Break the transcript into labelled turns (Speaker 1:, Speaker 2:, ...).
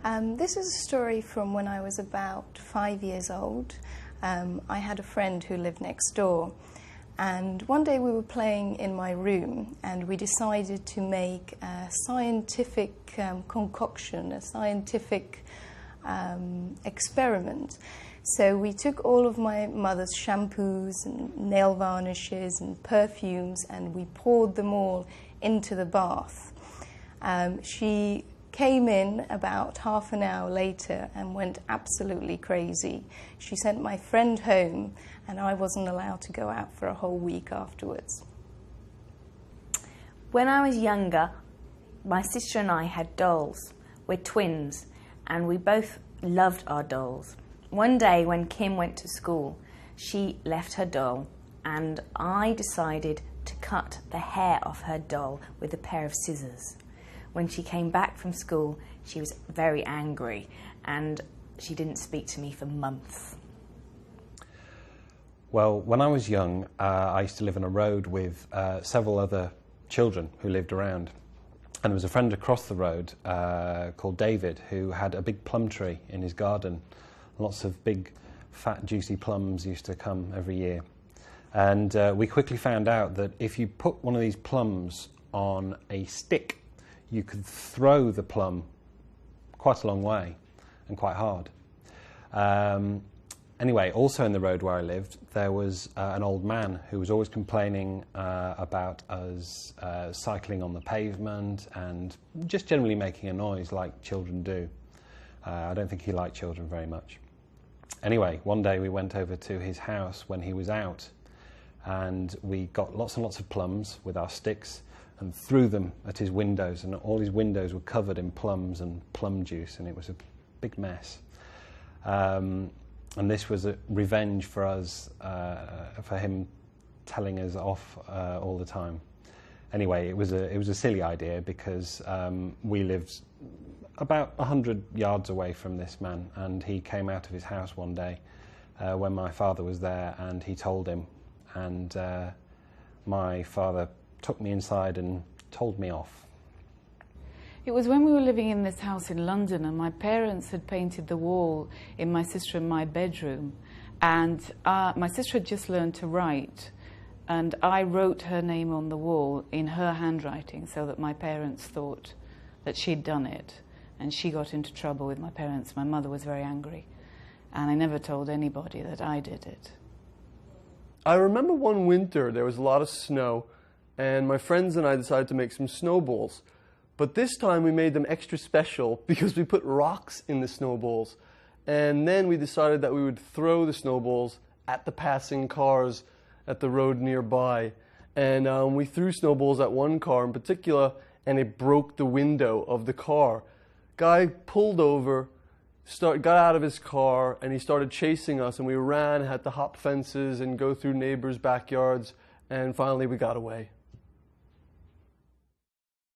Speaker 1: This is a story from when I was about 5 years old. I had a friend who lived next door, and one day we were playing in my room and we decided to make a scientific concoction, a scientific experiment. So we took all of my mother's shampoos and nail varnishes and perfumes and we poured them all into the bath. She came in about half an hour later and went absolutely crazy. She sent my friend home and I wasn't allowed to go out for a whole week afterwards.
Speaker 2: When I was younger, my sister and I had dolls. We're twins and we both loved our dolls. One day when Kim went to school, she left her doll and I decided to cut the hair off her doll with a pair of scissors. When she came back from school, she was very angry and she didn't speak to me for months.
Speaker 3: Well, when I was young, I used to live on a road with several other children who lived around. And there was a friend across the road called David who had a big plum tree in his garden. Lots of big, fat, juicy plums used to come every year. And we quickly found out that if you put one of these plums on a stick, you could throw the plum quite a long way and quite hard. Anyway, also in the road where I lived, there was an old man who was always complaining about us cycling on the pavement and just generally making a noise like children do. I don't think he liked children very much. Anyway, one day we went over to his house when he was out and we got lots and lots of plums with our sticks and threw them at his windows, and all his windows were covered in plums and plum juice, and it was a big mess. And this was a revenge for us, for him telling us off all the time. Anyway, it was a silly idea because we lived about 100 yards away from this man, and he came out of his house one day when my father was there, and he told him, and my father took me inside and told me off.
Speaker 4: It was when we were living in this house in London and my parents had painted the wall in my sister and my bedroom, and my sister had just learned to write, and I wrote her name on the wall in her handwriting so that my parents thought that she'd done it, and she got into trouble with my parents. My mother was very angry and I never told anybody that I did it.
Speaker 5: I remember one winter there was a lot of snow and my friends and I decided to make some snowballs. But this time we made them extra special because we put rocks in the snowballs. And then we decided that we would throw the snowballs at the passing cars at the road nearby. And we threw snowballs at one car in particular and it broke the window of the car. Guy pulled over, got out of his car, and he started chasing us, and we ran, had to hop fences and go through neighbors' backyards, and finally we got away.